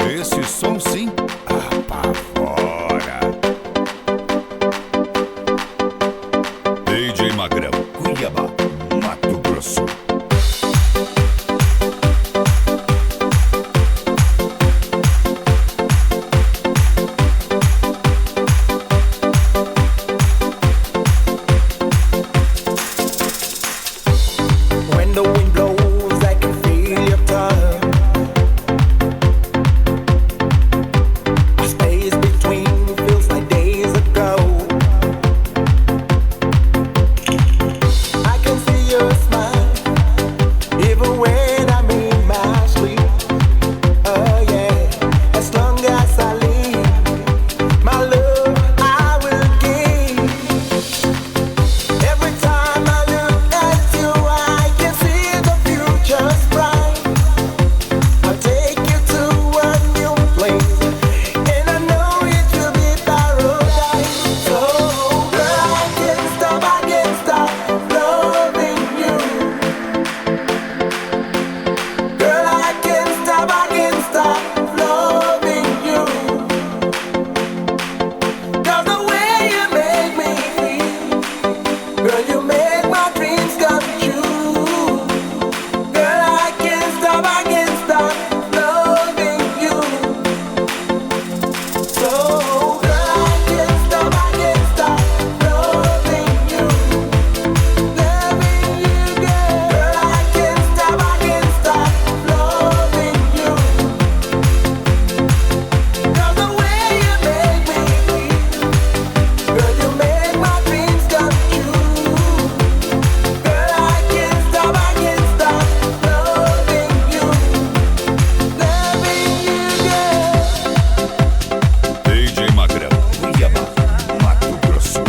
Esse som sim apavora. DJ Magrão, Cuiabá, Mato Grosso. When the wind blows, I can feel your touch. Our space between feels like days ago. I can see your smile, even when I'm in my sleep. Oh yeah, as long as I live, my love I will give. Every time I look at you, I can see the future's bright. I'll take you to a new place, and I know it will be paradise. So, girl, I can't stop loving you. Girl, I can't stop loving you. 'Cause the way you make me feel, girl, you make my dreams come true. Girl, I can't stop loving you. So, girl, I can't stop loving you. Loving you, girl. Girl, I can't stop loving you. 'Cause the way you make me feel, girl, you make my dreams come true. Girl, I can't stop loving you. Loving you, girl. DJ Magrão, Cuiabá, Mato Grosso.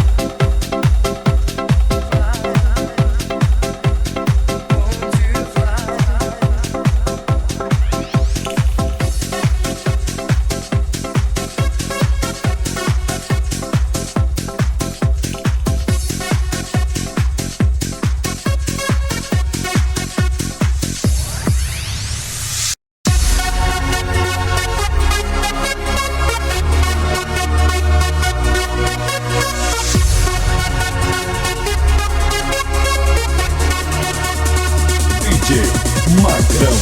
DJ Magrão.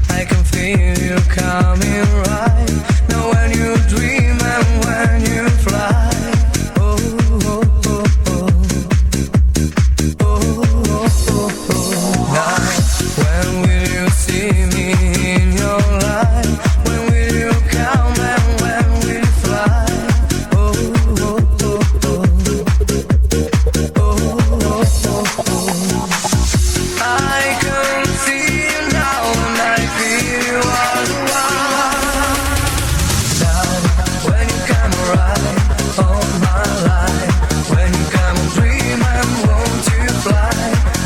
I can feel you coming right now when you dream and when you fly. Oh, oh, oh, oh. Oh, oh, oh, oh. Now, when will you see me in your life? When will you come and when will you fly? Oh, oh, oh, oh. Oh, oh, oh, oh. I can see you now and I feel you all around. Now, when you come around on my life, when you come and dream and won't you fly?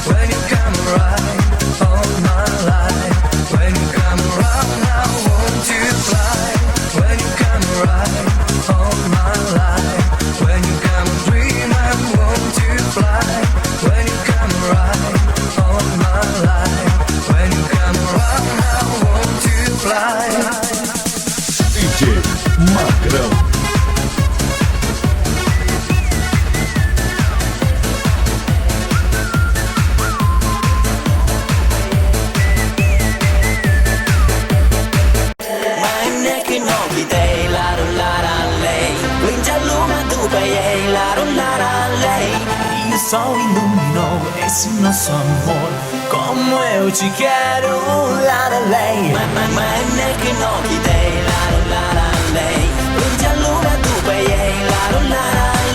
When you come around on my life, when you come around now, won't you fly? When you come around on my life, when you come and dream and won't you fly? When you come around on my life, when you come around now, won't you fly? DJ Magrão. Mai neck in holiday, la lei. Winter luna tu payei, la lei. E o sol iluminou esse nosso amor. Como eu te quero, lei. Mai neck in holiday, la lei. Winter luna tu payei, la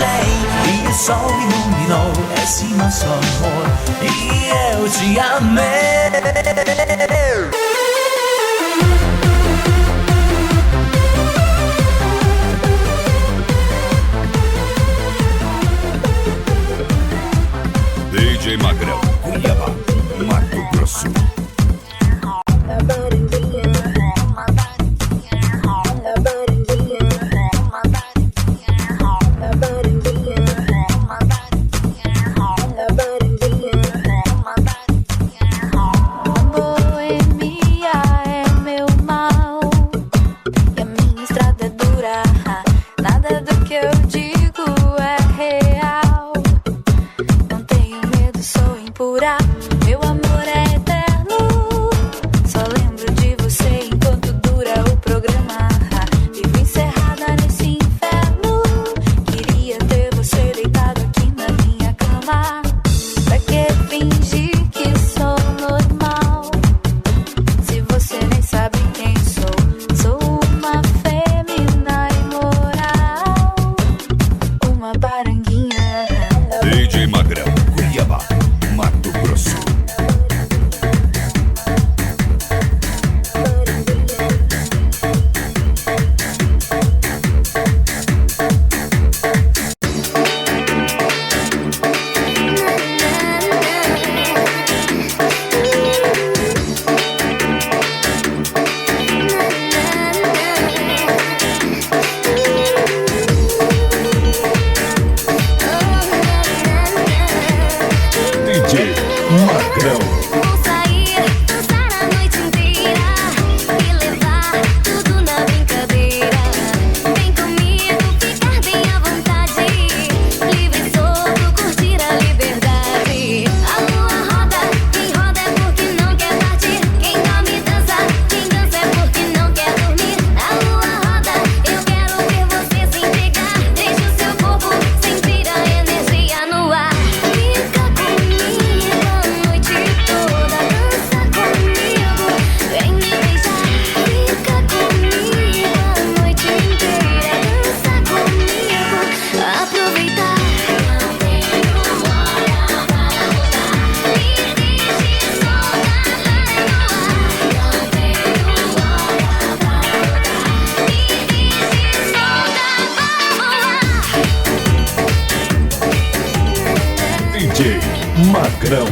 lei. E o sol iluminou esse nosso amor. E eu te amei. DJ Magrão, Cuiabá. procurar. Meu amor é eterno, só lembro de você enquanto dura o programa. Vivo encerrada nesse inferno, queria ter você deitado aqui na minha cama. Pra que fingir que sou normal, se você nem sabe quem sou? Sou uma fêmea imoral, uma baranguinha. DJ Magrão, Cuiabá, Mato Grosso. DJ Magrão. Vou sair, dançar a noite inteira e levar tudo na brincadeira. Vem comigo, ficar bem à vontade, livre e solto, curtir a liberdade. A lua roda, quem roda é porque não quer partir. Quem dorme dança, quem dança é porque não quer dormir. A lua roda, eu quero ver você se entregar. Deixe o seu corpo sentir a energia no ar. Fica comigo a noite toda, dança comigo, vem me beijar. Fica comigo a noite inteira, dança comigo, aproveitar. Não tenho hora para voltar, me deixe soltar lá no ar. Não tenho hora para voltar, me deixe soltar, vamos lá. DJ Magrão.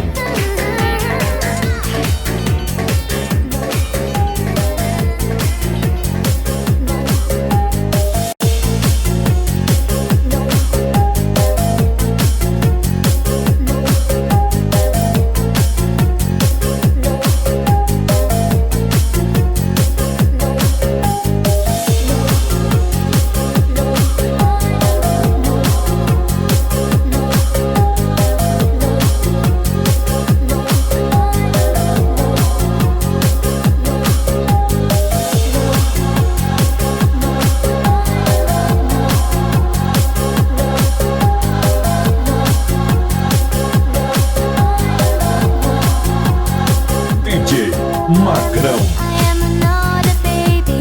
DJ Magrão. I am not a baby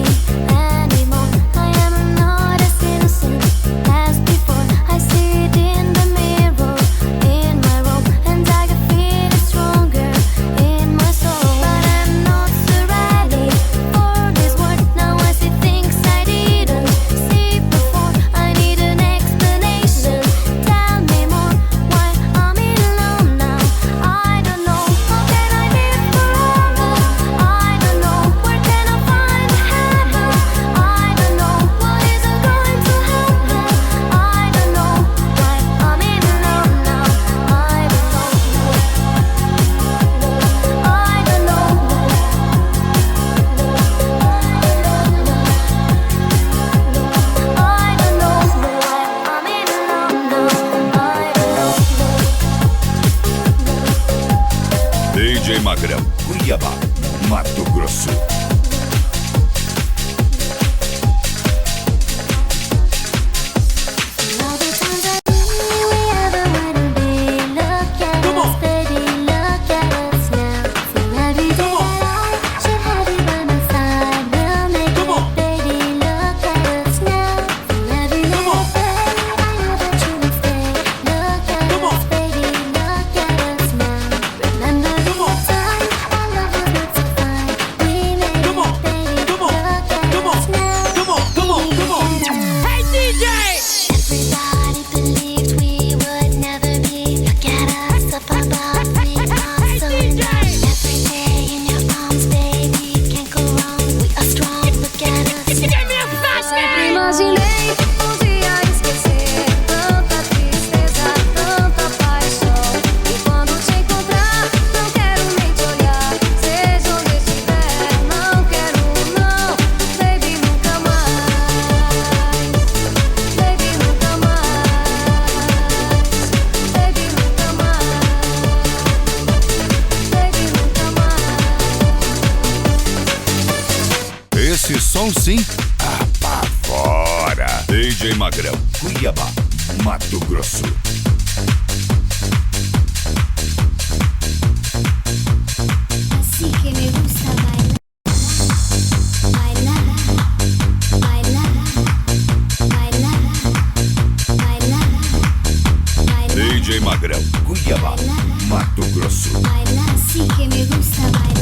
anymore. I am not as innocent as before. I sit in the mirror in my room and I can feel it stronger in my soul. But I'm not so ready for this world. Now I see things I didn't see before. I need an explanation. Tell me more why I'm alone now. I don't know. How can I live forever? I don't know. Where can I find heaven? I don't know. What is going to happen? I don't know why I'm alone now. I don't know. I don't know. I don't know why I'm alone now. I don't know. DJ Magrão, Cuiabá, Mato Grosso. All the times I knew we ever wouldn't be. Look at us, baby, look at us now. So every day that I should have you by my side, we'll make it, baby, look at us now. So every day, baby, I know that you would stay. Look at us, baby, look at us now. Remember the time our love was not so fine. We made Esse som sim apavora. DJ Magrão, Cuiabá, Mato Grosso. Así que me gusta bailar, bailar, bailar, bailar, bailar, DJ Magrão, Cuiabá, Mato Grosso. bailar, así que me gusta bailar.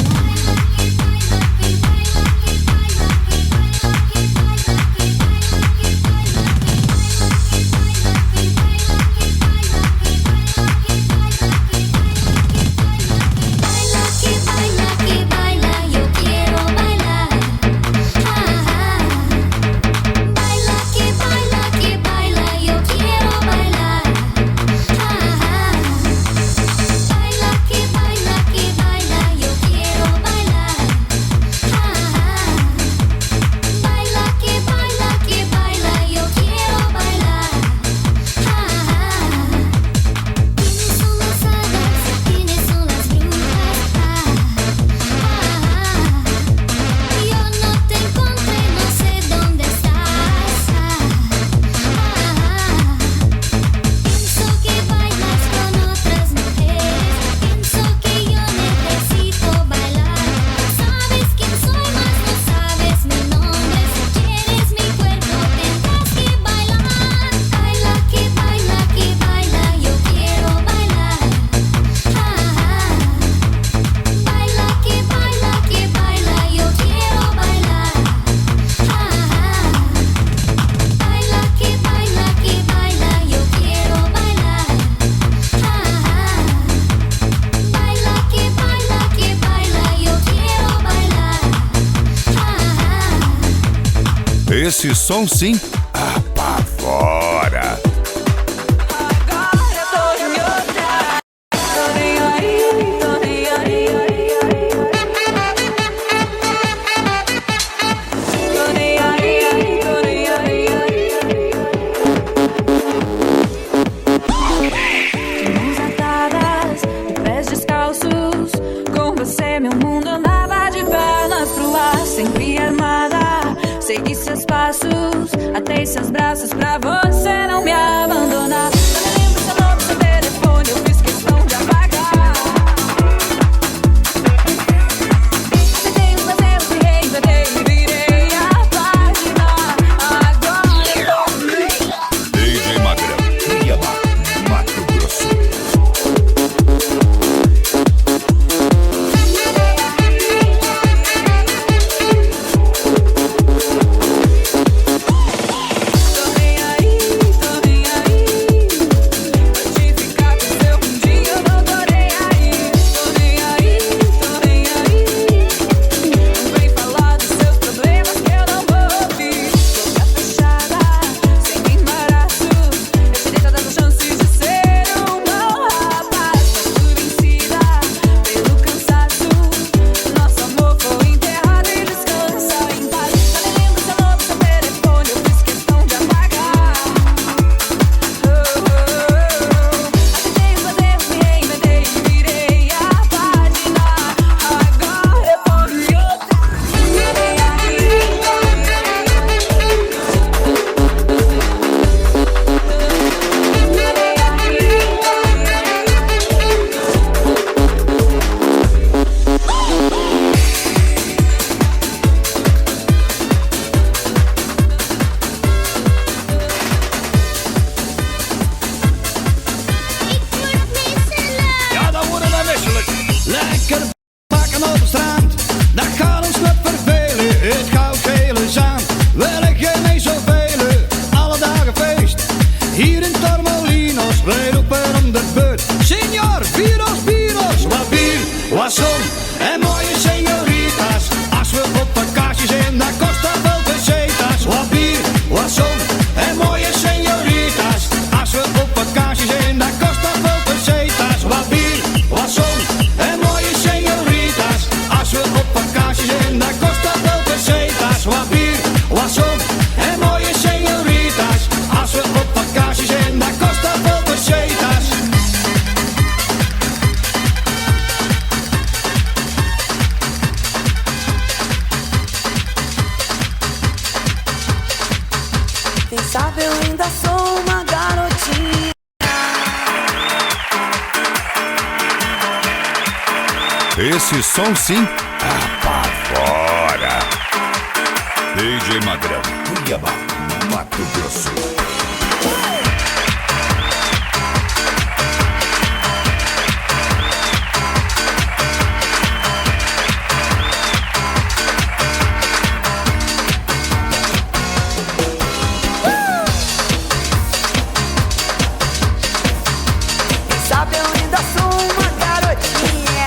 Esse som sim apavora. Agora tô em outra. Tô nem aí, tô nem aí. Tô nem aí, tô nem aí. De mãos atadas, de pés descalços, com você meu mundo andava de pernas pro ar, sempre armada. Segui seus passos, atei seus braços pra você não me abandonar. Não me lembro seu nome, seu telefone, eu fiz questão de apagar. Tentei fazer o que reinventei e virei a página. Agora eu tô DJ Magrão, Cuiabá, Mato Grosso. Esse som sim apavora. DJ Magrão, Cuiabá, Mato Grosso. Sabe, eu ainda sou uma garotinha,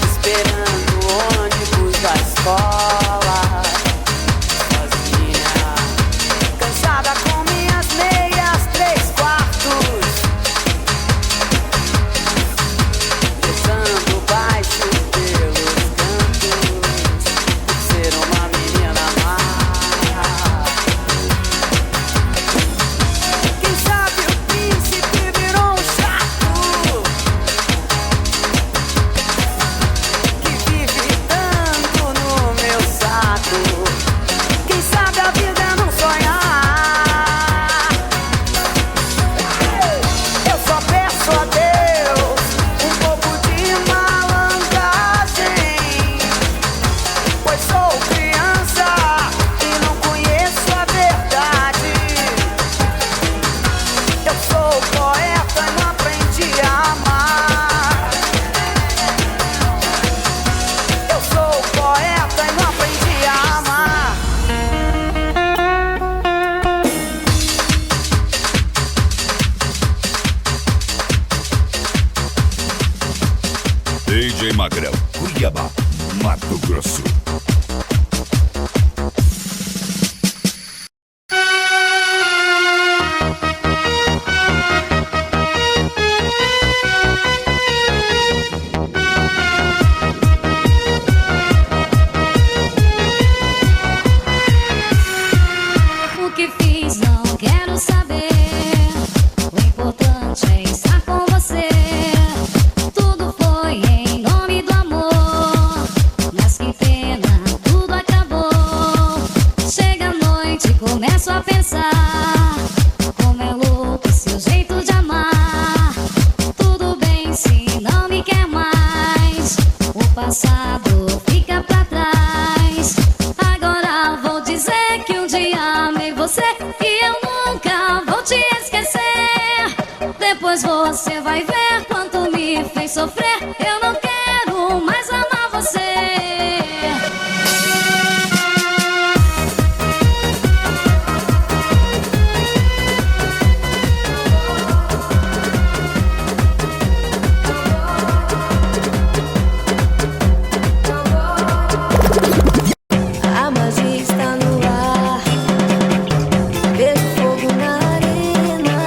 esperando o ônibus da escola, sozinha, cansada com minhas meias 3/4, rezando baixo pelos cantos, por ser uma menina má. Quem sabe o príncipe virou um chato que vive tanto no meu saco. Quem sabe a vida é não sonhar. Eu só peço a Deus um pouco de malandragem, pois sou criança e não conheço a verdade. Eu sou poeta e não aprendi a amar. Eu sou poeta e não aprendi a amar. DJ Magrão, Cuiabá, Mato Grosso. O que fiz não quero saber. O importante é estar com você. Tudo foi em nome do amor, mas que pena, tudo acabou. Chega a noite e começo a pensar como é louco seu jeito de amar. Tudo bem se não me quer mais, o passado fica pra trás. Agora vou dizer que um dia amei você e eu nunca vou te esquecer. Depois você vai ver quanto me fez sofrer. Eu não quero mais amar você. A magia está no ar. Vejo fogo na arena,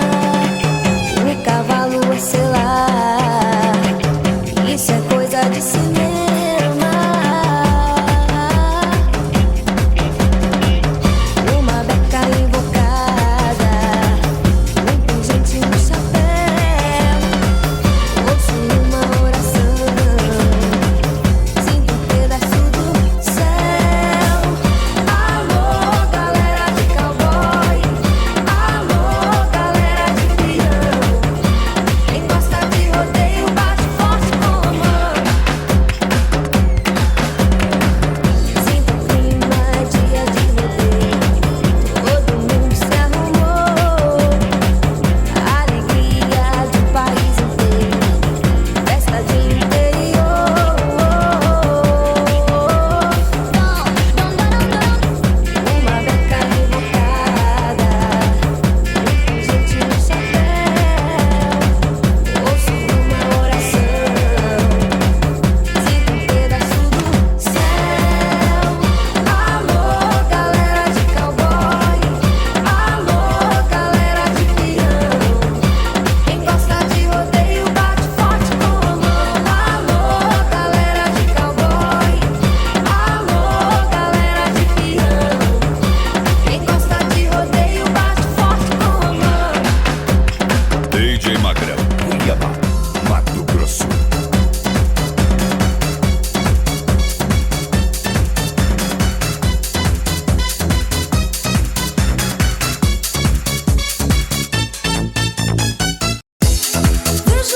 o cavalo a selar. Isso é coisa de cinema. Uma beca invocada, um pingente no chapéu. Ouço uma oração, sinto um pedaço do céu. Alô, galera de cowboy. Alô, galera de peão. Quem gosta de rodeio bate forte com a mão. Sinto o clima, dia de rodeio. Todo mundo se arrumou. A alegria do país inteiro. Festa de interior. Uma beca invocada, um pingente no chapéu. Ouço uma oração, sinto um pedaço do céu. Alô, galera de cowboy. Alô, galera de peão. Quem gosta de rodeio bate forte com a mão. Alô, galera de cowboy. Alô, galera de peão. Quem gosta de rodeio bate forte com a mão. DJ Magrão, Cuiabá, Mato Grosso. Vejo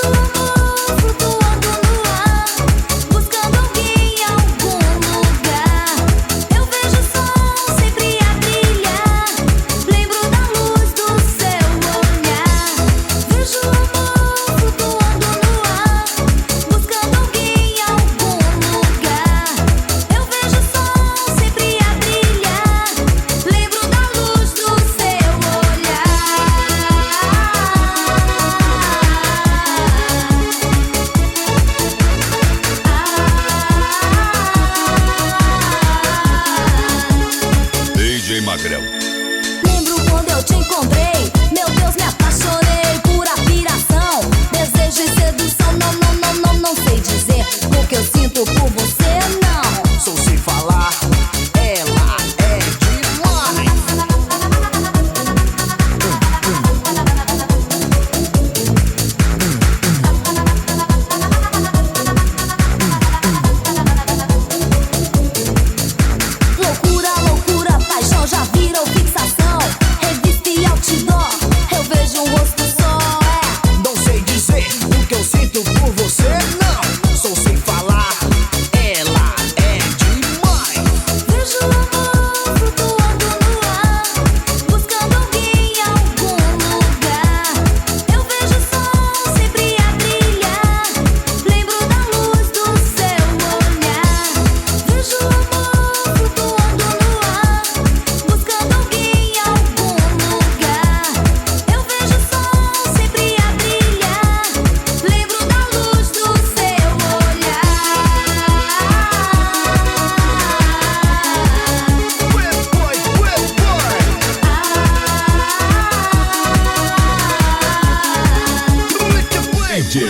DJ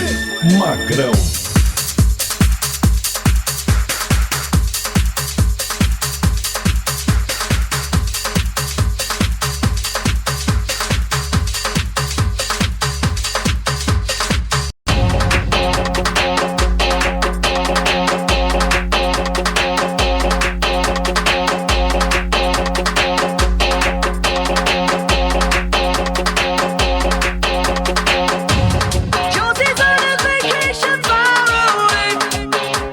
Magrão. Josie's on a vacation far away.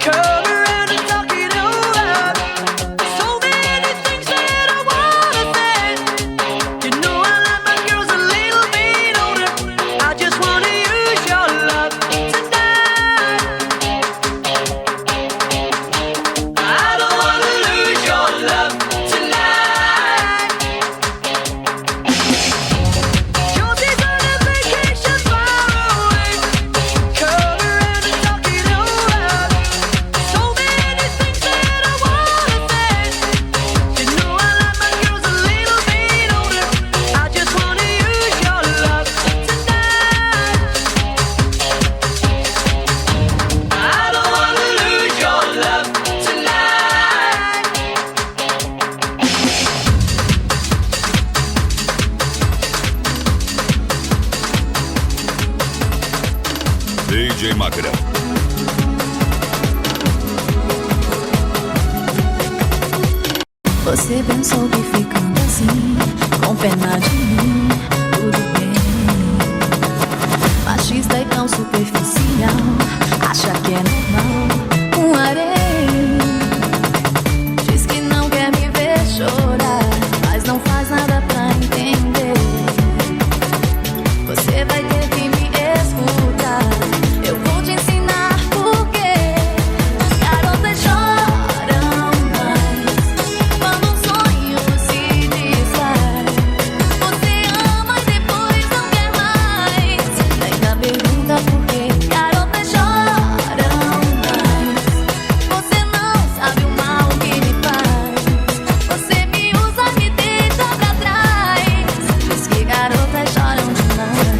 Come around and talk it over. So many things that I wanna say. You know I like my girls a little bit older. I just wanna use your love tonight. I don't wanna lose your love tonight. Josie's on a vacation far away. Come around and talk it over. So many things that I wanna say. You know I like my girls a little bit older. I just wanna use your love tonight. I don't wanna lose your love tonight. DJ Magrão. Você pensou que ficando assim, com pena de mim, tudo bem. Machista e tão superficial, acha que é normal, harém. Diz que não quer me ver chorar, mas não faz nada pra entender. Você vai ter que me escutar, eu vou te ensinar por quê. Garotas choram mais quando um sonho se desfaz. Você ama e depois não quer mais. Ainda pergunta por quê. Garotas choram mais. Você não sabe o mal que me faz. Você me usa, me deixa pra trás. Diz que garotas choram demais.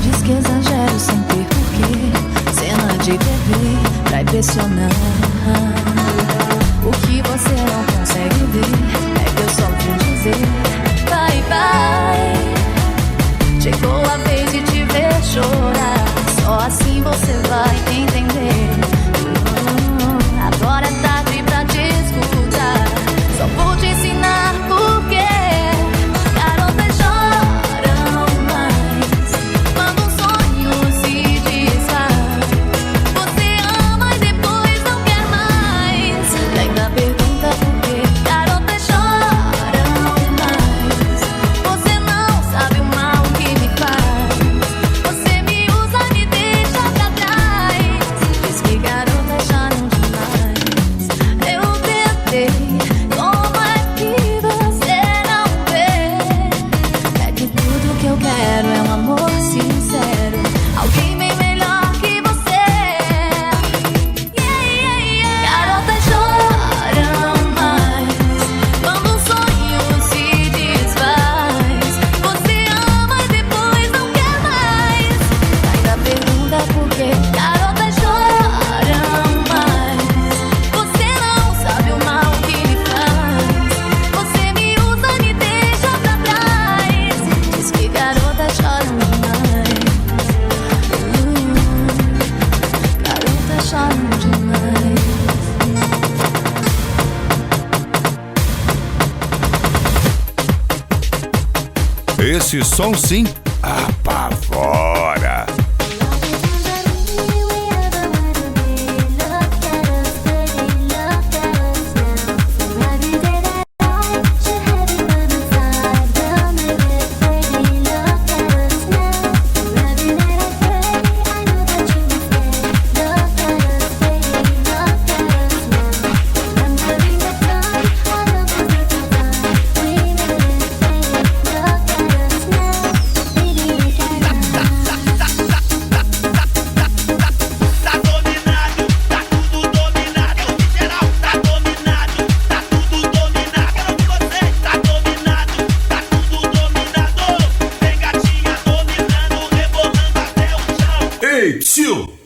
Diz que exagero sem ter porquê. Cena de TV pra impressionar. O que você não consegue ver é que eu só vim dizer vai, vai. Chegou a vez de te ver chorar. Só assim você vai entender. Agora é tarde pra te escutar. Só vou te ensinar por quê. Garotas choram mais quando um sonho se desfaz. Você ama e depois não quer mais. E ainda pergunta por quê. Garotas choram mais. Você não sabe o mal que me faz. Você me usa, me deixa pra trás. Diz que garotas choram demais. Eu tentei, como é que você não vê? É que tudo que eu quero é um amor sincero. Alguém bem melhor que você. Garotas choram mais quando um sonho se desfaz. Você ama e depois não quer mais. Ainda pergunta por quê. Garotas choram mais. Você não sabe o mal que me faz. Você me usa, me deixa pra trás. Diz que garotas choram demais. Garotas choram demais. Esse som sim apavora.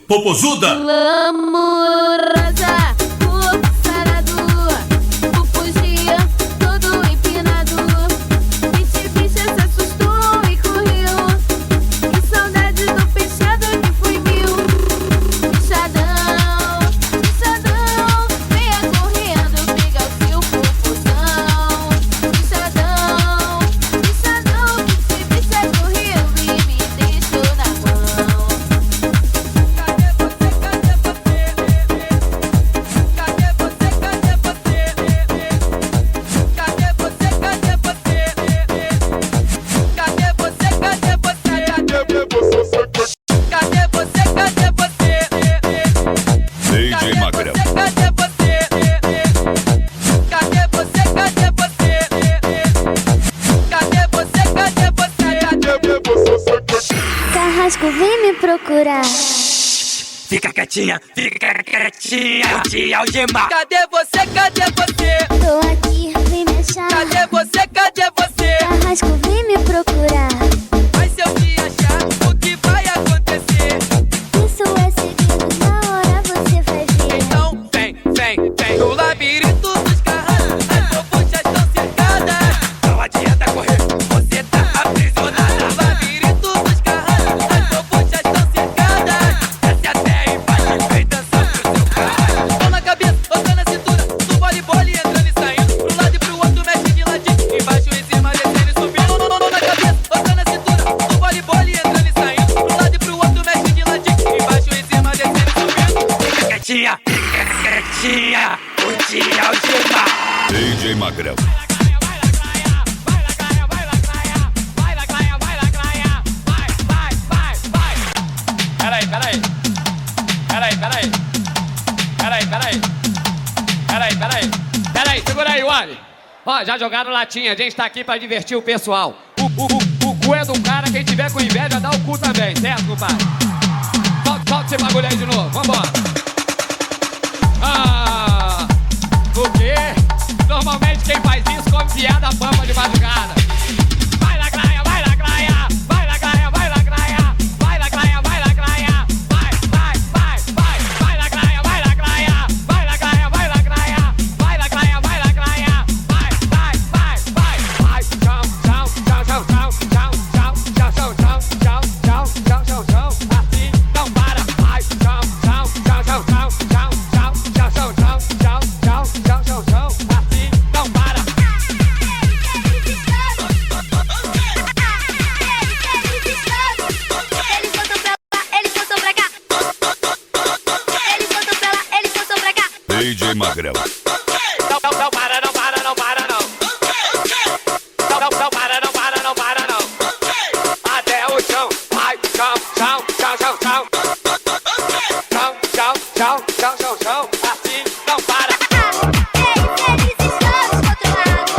Popozuda. Amorosa, o sarado, o fugir, todo empinado. Bicho, bicha se assustou e correu. Que saudade do peixado que foi meu. Bichadão, bichadão, venha correndo, pega o seu popozão. Bichadão, bichadão, bicho, bicha correu e me deixou na mão. DJ Magrão. Carrasco, vem me procurar. Fica quietinha, vou te algemar. Cadê você? Cadê você? Tô aqui, vem me achar. Cadê você? Cadê você? Carrasco, vem me procurar. Mas se eu te achar, o que vai acontecer? Isso é segredo, na hora você vai ver. Então vem, vem, vem. No labirinto dos carros, as propuxas estão cercadas. Não adianta correr, você tá aprisionada. No labirinto dos carros, as propuxas estão cercadas. Desce até embaixo, vem dançar pro seu carro. Mão na cabeça, outra na cintura. Do voleibol entrando e saindo. Pro lado e pro outro, mexe de ladinho. Embaixo, em cima, descendo e subindo. Mão na cabeça, outra na cintura. Do voleibol entrando e saindo. Pro lado e pro outro, mexe de ladinho. Embaixo, em cima, descendo e subindo. Fica quietinha, vou te algemar. DJ Magrão. Peraí, segura aí, Wally. Ó, já jogaram latinha, a gente tá aqui pra divertir o pessoal. O cu é do cara, quem tiver com inveja dá o cu também, certo, compadre? Solta esse bagulho aí de novo, vambora. Ah, o quê? Normalmente quem faz isso come piada pampa de madrugada. Vai na graia, vai na graia, vai na graia, vai na graia, vai na graia, vai na graia, vai na graia, vai na graia, vai na graia, vai na graia, vai na graia, vai na graia, vai, tchau, tchau, tchau, tchau, tchau, tchau, tchau, tchau, tchau, tchau, tchau, tchau, tchau, tchau, assim não para, vai, tchau, tchau, tchau, tchau, tchau, tchau, tchau, tchau, tchau, tchau, tchau, tchau, tchau, tchau, assim não para. Eles voltam pra cá. Eles voltam pra lá, eles voltam pra cá. DJ Magrão. Não para, não para, não para, não. Não para, não para, não. Até o chão. Vai, tchau, tchau, tchau, tchau, tchau. Tchau, tchau, tchau, tchau, tchau, tchau. Assim não para. Eles estão descontrolados.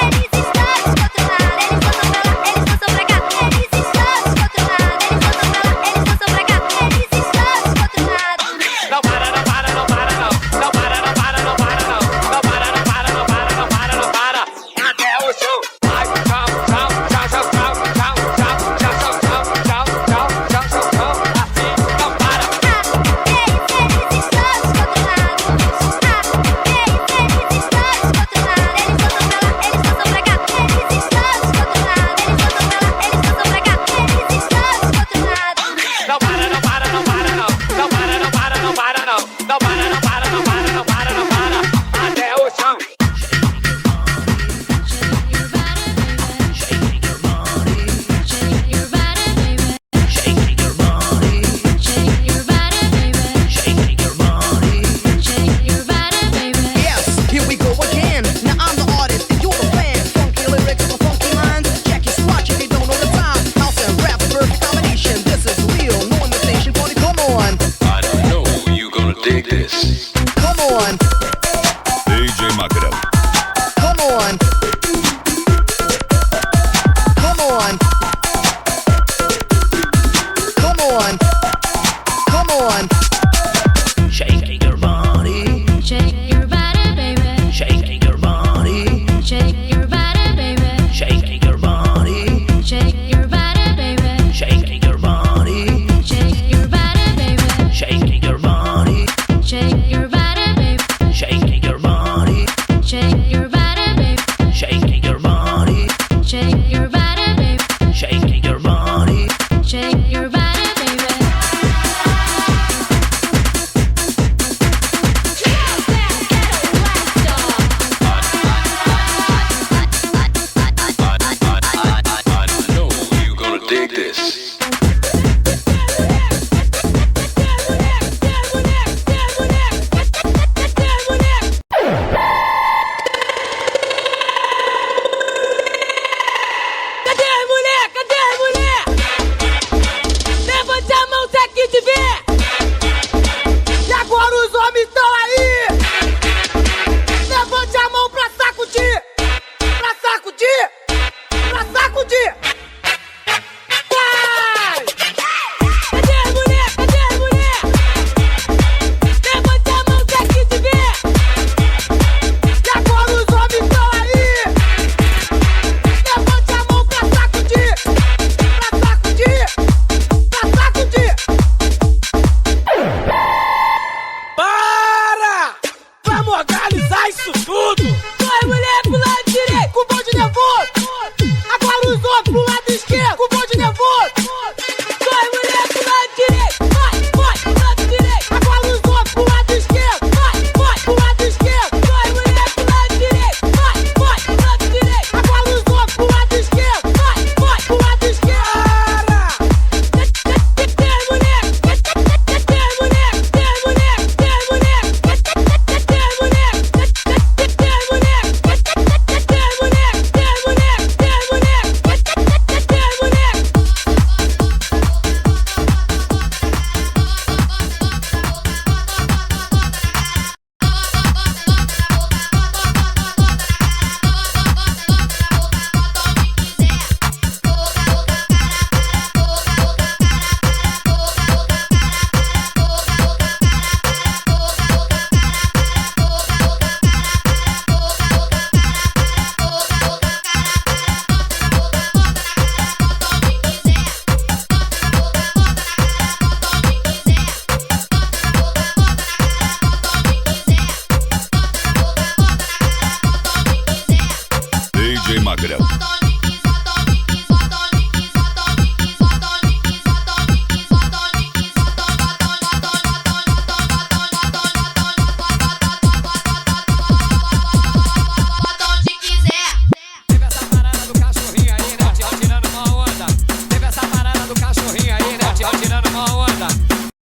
Eles estão descontrolados. Eles voltam pra lá, eles voltam pra cá. Eles estão descontrolados. Eles voltam pra lá, eles voltam pra cá. Eles estão descontrolados. Não para, não para, não para, não. Não para, não para, não para, não. Não para, não para, não para, não para, não para. Até o chão. Vai, tchau, tchau, tchau, tchau, tchau, tchau, tchau, tchau, tchau, tchau, tchau, tchau, tchau, tchau, tchau. Assim não para. Eles estão descontrolados. Eles estão descontrolados. Eles voltam pra lá, eles voltam pra cá. Eles estão descontrolados. Eles voltam pra lá, eles voltam pra cá. Eles estão descontrolados. Não para, não para, não para, não. Não para, não para, não para, não. Não para, não para, não para, não para, não para. Até o chão. Yes, here we go again. Now I'm the artist and you're the fan. Funky lyrics or funky lines. Check your swatch if you don't know the time. House and rap, perfect combination. This is real, no imitation. Party, come on, I know you gonna dig this. come on, DJ Magrão. come on.